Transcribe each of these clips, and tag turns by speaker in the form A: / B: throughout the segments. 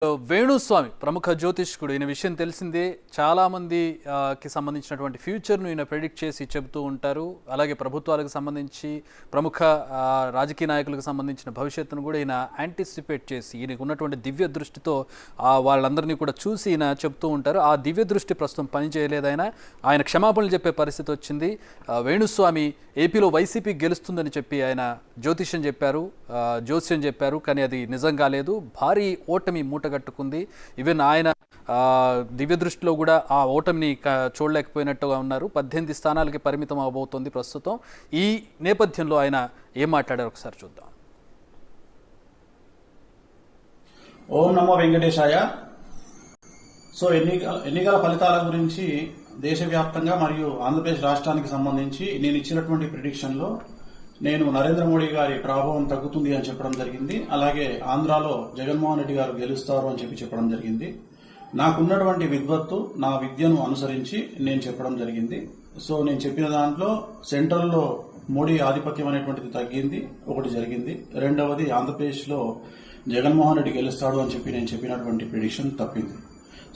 A: వేణుస్వామి ప్రముఖ జ్యోతిష్కుడు. ఈయన విషయం తెలిసిందే. చాలామంది కి సంబంధించినటువంటి ఫ్యూచర్ను ఈయన ప్రెడిక్ట్ చేసి చెబుతూ ఉంటారు. అలాగే ప్రభుత్వాలకు సంబంధించి ప్రముఖ రాజకీయ నాయకులకు సంబంధించిన భవిష్యత్తును కూడా ఈయన యాంటిసిపేట్ చేసి ఈయనకు ఉన్నటువంటి దివ్య దృష్టితో వాళ్ళందరినీ కూడా చూసి ఈయన చెప్తూ ఉంటారు. ఆ దివ్య దృష్టి ప్రస్తుతం పనిచేయలేదు. ఆయన క్షమాపణలు చెప్పే పరిస్థితి వచ్చింది. వేణుస్వామి ఏపీలో వైసీపీ గెలుస్తుందని చెప్పి ఆయన జ్యోతిష్యం చెప్పారు. కానీ అది నిజం కాలేదు. భారీ ఓటమి మూటగట్టుకుంది. ఈవెన్ ఆయన దివ్య దృష్టిలో కూడా ఆ ఓటమిని చూడలేకపోయినట్టుగా ఉన్నారు. 18 స్థానాలకి పరిమితం అవబోతోంది ప్రస్తుతం. ఈ నేపథ్యంలో ఆయన ఏం మాట్లాడారు ఒకసారి చూద్దాం.
B: ఓం నమో వెంకటేశాయ. సో ఎన్నికల ఫలితాల గురించి దేశవ్యాప్తంగా మరియు ఆంధ్రప్రదేశ్ రాష్ట్రానికి సంబంధించి నేను ఇచ్చినటువంటి ప్రిడిక్షన్లో నేను నరేంద్ర మోడీ గారి ప్రభావం తగ్గుతుంది అని చెప్పడం జరిగింది. అలాగే ఆంధ్రాలో జగన్మోహన్ రెడ్డి గారు గెలుస్తారు అని చెప్పడం జరిగింది. నాకున్నటువంటి విద్వత్తు, నా విద్యను అనుసరించి నేను చెప్పడం జరిగింది. సో నేను చెప్పిన దాంట్లో సెంట్రల్లో మోడీ ఆధిపత్యం అనేటువంటిది తగ్గింది, ఒకటి జరిగింది. రెండవది ఆంధ్రప్రదేశ్లో జగన్మోహన్ రెడ్డి గెలుస్తాడు అని చెప్పి నేను చెప్పినటువంటి ప్రిడిక్షన్ తప్పింది.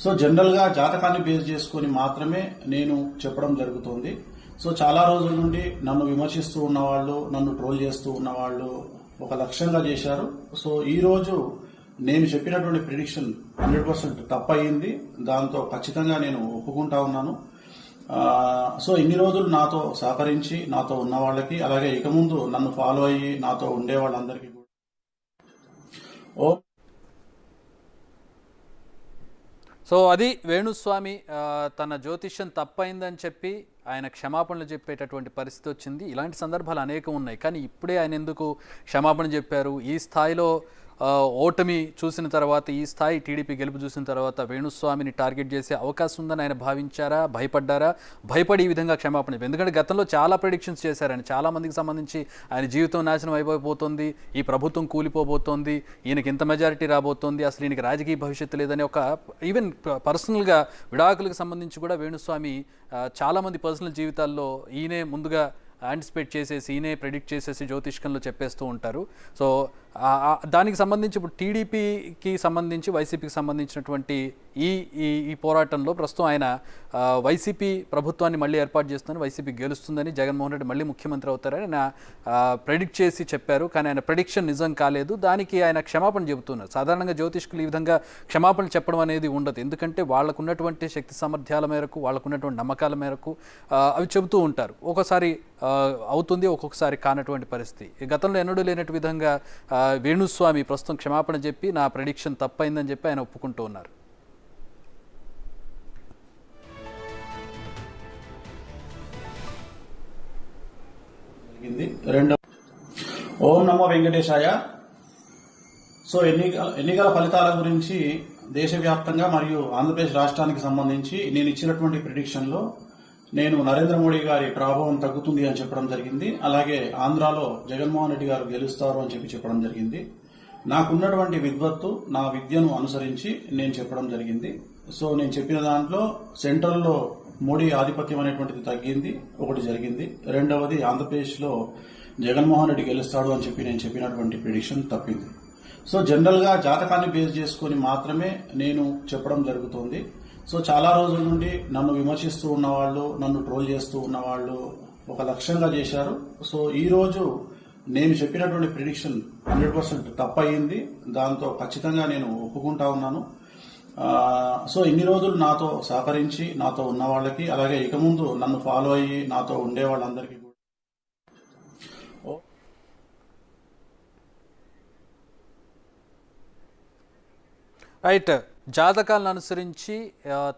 B: సో జనరల్ గా జాతకాన్ని బేస్ చేసుకుని మాత్రమే నేను చెప్పడం జరుగుతోంది. సో చాలా రోజుల నుండి నన్ను విమర్శిస్తూ ఉన్నవాళ్ళు, నన్ను ట్రోల్ చేస్తూ ఉన్నవాళ్ళు ఒక లక్ష్యంగా చేశారు. సో ఈ రోజు నేను చెప్పినటువంటి ప్రిడిక్షన్ 100% తప్పయింది. దాంతో ఖచ్చితంగా నేను ఒప్పుకుంటా ఉన్నాను. సో ఇన్ని రోజులు నాతో సహకరించి నాతో ఉన్న వాళ్ళకి, అలాగే ఇక ముందు నన్ను ఫాలో అయ్యి నాతో ఉండే వాళ్ళందరికీ కూడా
A: సో అది వేణుస్వామి తన జ్యోతిష్యం తప్పైందని చెప్పి ఆయన క్షమాపణలు చెప్పేటటువంటి పరిస్థితి వచ్చింది. ఇలాంటి సందర్భాలు అనేకం ఉన్నాయి. కానీ ఇప్పుడే ఆయన ఎందుకు క్షమాపణ చెప్పారు? ఈ స్థాయిలో ఓటమి చూసిన తర్వాత, ఈ స్థాయి టీడీపీ గెలుపు చూసిన తర్వాత వేణుస్వామిని టార్గెట్ చేసే అవకాశం ఉందని ఆయన భావించారా? భయపడ్డారా? భయపడి ఈ విధంగా క్షమాపణ, ఎందుకంటే గతంలో చాలా ప్రెడిక్షన్స్ చేశారని, చాలా మందికి సంబంధించి ఆయన జీవితం నాశనం అయిపోబోతోంది, ఈ ప్రభుత్వం కూలిపోబోతోంది, ఈయనకి ఇంత మెజారిటీ రాబోతోంది, అసలు ఈయనకి రాజకీయ భవిష్యత్తు లేదని ఈవెన్ పర్సనల్గా విడాకులకు సంబంధించి కూడా వేణుస్వామి చాలామంది పర్సనల్ జీవితాల్లో ఈయనే ముందుగా యాంటిసిపేట్ చేసేసి, ఈయనే ప్రెడిక్ట్ చేసేసి జ్యోతిష్కంలో చెప్పేస్తూ ఉంటారు. సో దానికి సంబంధించి ఇప్పుడు టీడీపీకి సంబంధించి, వైసీపీకి సంబంధించినటువంటి ఈ పోరాటంలో ప్రస్తుతం ఆయన వైసీపీ ప్రభుత్వాన్ని మళ్ళీ ఏర్పాటు చేస్తుందని, వైసీపీ గెలుస్తుందని, జగన్మోహన్ రెడ్డి మళ్ళీ ముఖ్యమంత్రి అవుతారని ఆయన ప్రెడిక్ట్ చేసి చెప్పారు. కానీ ఆయన ప్రెడిక్షన్ నిజం కాలేదు. దానికి ఆయన క్షమాపణ చెబుతున్నారు. సాధారణంగా జ్యోతిష్కులు ఈ విధంగా క్షమాపణ చెప్పడం అనేది ఉండదు. ఎందుకంటే వాళ్ళకున్నటువంటి శక్తి సామర్థ్యాల మేరకు, వాళ్ళకున్నటువంటి నమ్మకాల మేరకు అవి చెబుతూ ఉంటారు. ఒకసారి అవుతుంది, ఒక్కొక్కసారి కానటువంటి పరిస్థితి. గతంలో ఎన్నడూ లేనట్టు విధంగా వేణుస్వామి ప్రస్తుతం క్షమాపణ చెప్పి నా ప్రెడిక్షన్ తప్పైందని చెప్పి ఆయన ఒప్పుకుంటూ ఉన్నారు.
B: ఓం నమో వెంకటేశాయ. సో ఎన్నికల ఫలితాల గురించి దేశవ్యాప్తంగా మరియు ఆంధ్రప్రదేశ్ రాష్ట్రానికి సంబంధించి నేను ఇచ్చినటువంటి ప్రిడిక్షన్లో నేను నరేంద్ర మోడీ గారి ప్రభావం తగ్గుతుంది అని చెప్పడం జరిగింది. అలాగే ఆంధ్రాలో జగన్మోహన్ రెడ్డి గారు గెలుస్తారు అని చెప్పడం జరిగింది. నాకున్నటువంటి విద్వత్తు, నా విద్యను అనుసరించి నేను చెప్పడం జరిగింది. సో నేను చెప్పిన దాంట్లో సెంట్రల్లో మోడీ ఆధిపత్యం అనేటువంటిది తగ్గింది, ఒకటి జరిగింది. రెండవది ఆంధ్రప్రదేశ్లో జగన్మోహన్ రెడ్డి గెలుస్తాడు అని చెప్పి నేను చెప్పినటువంటి ప్రిడిక్షన్ తప్పింది. సో జనరల్ గా జాతకాన్ని బేస్ చేసుకుని మాత్రమే నేను చెప్పడం జరుగుతోంది. సో చాలా రోజుల నుండి నన్ను విమర్శిస్తూ ఉన్నవాళ్ళు, నన్ను ట్రోల్ చేస్తూ ఉన్నవాళ్ళు ఒక లక్ష్యంగా చేశారు. సో ఈ రోజు నేను చెప్పినటువంటి ప్రిడిక్షన్ 100% తప్పయింది. దాంతో ఖచ్చితంగా నేను ఒప్పుకుంటా ఉన్నాను. సో ఇన్ని రోజులు నాతో సహకరించి నాతో ఉన్న వాళ్ళకి, అలాగే ఇక ముందు నన్ను ఫాలో అయ్యి నాతో ఉండే వాళ్ళందరికీ కూడా
A: రైట్. జాతకాలను అనుసరించి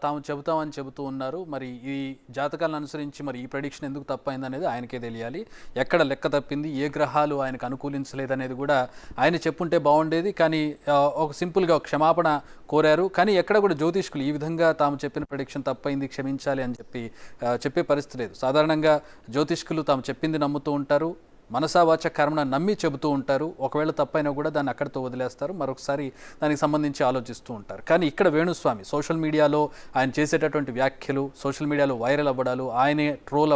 A: తాము చెబుతామని చెబుతూ ఉన్నారు. మరి ఈ జాతకాలను అనుసరించి మరి ఈ ప్రెడిక్షన్ ఎందుకు తప్పైంది అనేది ఆయనకే తెలియాలి. ఎక్కడ లెక్క తప్పింది, ఏ గ్రహాలు ఆయనకు అనుకూలించలేదనేది కూడా ఆయన చెప్పుంటే బాగుండేది. కానీ ఒక సింపుల్గా క్షమాపణ కోరారు. కానీ ఎక్కడ కూడా జ్యోతిష్కులు ఈ విధంగా తాము చెప్పిన ప్రెడిక్షన్ తప్పైంది, క్షమించాలి అని చెప్పే పరిస్థితి లేదు. సాధారణంగా జ్యోతిష్కులు తాము చెప్పింది నమ్ముతూ ఉంటారు. మనసావాచ కర్మణ నమ్మి చెబుతూ ఉంటారు. ఒకవేళ తప్పైనా కూడా దాన్ని అక్కడితో వదిలేస్తారు, మరొకసారి దానికి సంబంధించి ఆలోచిస్తూ ఉంటారు. కానీ ఇక్కడ వేణుస్వామి సోషల్ మీడియాలో ఆయన చేసేటటువంటి వ్యాఖ్యలు, సోషల్ మీడియాలో వైరల్ అవ్వడాలు, ఆయనే ట్రోల్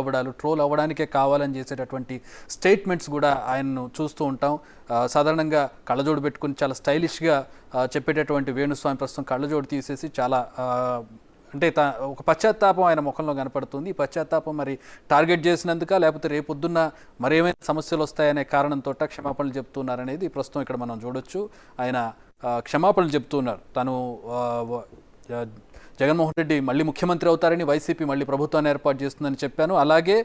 A: అవ్వడానికే కావాలని చేసేటటువంటి స్టేట్మెంట్స్ కూడా ఆయన్ను చూస్తూ ఉంటాం. సాధారణంగా కళ్ళజోడు పెట్టుకుని చాలా స్టైలిష్గా చెప్పేటటువంటి వేణుస్వామి ప్రస్తుతం కళ్ళజోడు తీసేసి చాలా అంటే ఒక పశ్చాత్తాపం ఆయన ముఖంలో కనపడుతుంది. ఈ పశ్చాత్తాపం మరి టార్గెట్ చేసినందుక, లేకపోతే రేపొద్దున్న మరేమైనా సమస్యలు వస్తాయనే కారణంతో క్షమాపణలు చెప్తున్నారనేది ప్రస్తుతం ఇక్కడ మనం చూడొచ్చు. ఆయన క్షమాపణలు చెప్తున్నారు. తను జగన్మోహన్ రెడ్డి మళ్ళీ ముఖ్యమంత్రి అవుతారని, వైసీపీ మళ్ళీ ప్రభుత్వాన్ని ఏర్పాటు చేస్తుందని చెప్పాను. అలాగే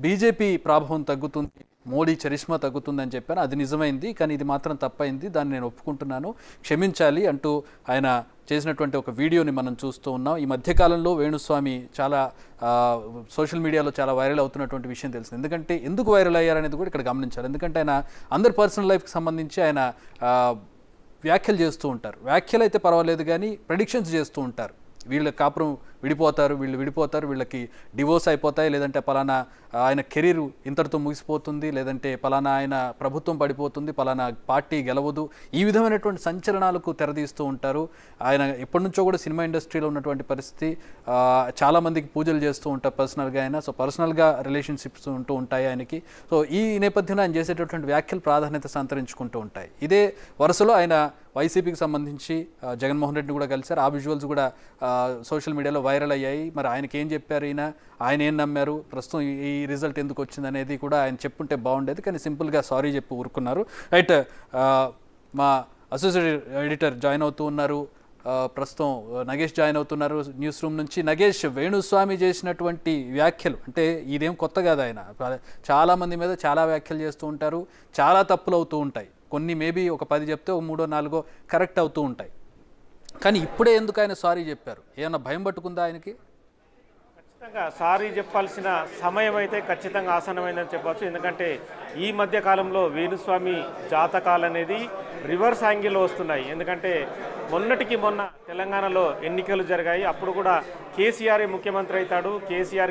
A: బీజేపీ ప్రాభవం తగ్గుతుంది, మోడీ చరిష్మా తగ్గుతుందని చెప్పాను. అది నిజమైంది, కానీ ఇది మాత్రం తప్పైంది, దాన్ని నేను ఒప్పుకుంటున్నాను, క్షమించాలి అంటూ ఆయన చేసినటువంటి ఒక వీడియోని మనం చూస్తూ ఉన్నాం. ఈ మధ్యకాలంలో వేణుస్వామి చాలా సోషల్ మీడియాలో చాలా వైరల్ అవుతున్నటువంటి విషయం తెలిసింది. ఎందుకంటే ఎందుకు వైరల్ అయ్యారనేది కూడా ఇక్కడ గమనించాలి. ఎందుకంటే ఆయన అందరి పర్సనల్ లైఫ్కి సంబంధించి ఆయన వ్యాఖ్యలు చేస్తూ ఉంటారు. వ్యాఖ్యలు అయితే పర్వాలేదు, కానీ ప్రెడిక్షన్స్ చేస్తూ ఉంటారు. వీళ్ళ కాపురం విడిపోతారు, వీళ్ళు విడిపోతారు, వీళ్ళకి డివోర్స్ అయిపోతాయి, లేదంటే పలానా ఆయన కెరీర్ ఇంతటితో ముగిసిపోతుంది, లేదంటే పలానా ఆయన ప్రభుత్వం పడిపోతుంది, పలానా పార్టీ గెలవదు, ఈ విధమైనటువంటి సంచలనాలకు తెరదీస్తూ ఉంటారు. ఆయన ఎప్పటి నుంచో కూడా సినిమా ఇండస్ట్రీలో ఉన్నటువంటి పరిస్థితి, చాలామందికి పూజలు చేస్తూ ఉంటారు పర్సనల్గా ఆయన. సో పర్సనల్గా రిలేషన్షిప్స్ ఉంటూ ఉంటాయి ఆయనకి. సో ఈ నేపథ్యంలో ఆయన చేసేటటువంటి వ్యాఖ్యలు ప్రాధాన్యత సంతరించుకుంటూ ఉంటాయి. ఇదే వరుసలో ఆయన వైసీపీకి సంబంధించి జగన్మోహన్ రెడ్డిని కూడా కలిశారు. ఆ విజువల్స్ కూడా సోషల్ మీడియాలో వైరల్ అయ్యాయి. మరి ఆయనకి ఏం చెప్పారు, ఆయన ఏం నమ్మారు, ప్రస్తుతం ఈ రిజల్ట్ ఎందుకు వచ్చింది అనేది కూడా ఆయన చెప్పుంటే బాగుండేది, కానీ సింపుల్గా సారీ చెప్పి ఊరుకున్నారు. రైట్, మా అసోసియేట్ ఎడిటర్ జాయిన్ అవుతూ ఉన్నారు, ప్రస్తుతం నగేష్ జాయిన్ అవుతున్నారు న్యూస్ రూమ్ నుంచి. నగేష్, వేణుస్వామి చేసినటువంటి వ్యాఖ్యలు అంటే ఇదేం కొత్త కాదు, ఆయన చాలామంది మీద చాలా వ్యాఖ్యలు చేస్తూ ఉంటారు, చాలా తప్పులు అవుతూ ఉంటాయి. కొన్ని మేబీ ఒక 10 చెప్తే ఒక 3 or 4 కరెక్ట్ అవుతూ ఉంటాయి. కానీ ఇప్పుడే ఎందుకు ఆయన సారీ చెప్పారు? ఏమన్నా భయం పట్టుకుందా ఆయనకి?
C: ఖచ్చితంగా సారీ చెప్పాల్సిన సమయం అయితే ఖచ్చితంగా ఆసన్నమైందని చెప్పవచ్చు. ఎందుకంటే ఈ మధ్య కాలంలో వేణుస్వామి జాతకాలు అనేది రివర్స్ యాంగిల్లో వస్తున్నాయి. ఎందుకంటే మొన్నటికి మొన్న తెలంగాణలో ఎన్నికలు జరిగాయి. అప్పుడు కూడా కేసీఆర్ ముఖ్యమంత్రి అవుతాడు, కేసీఆర్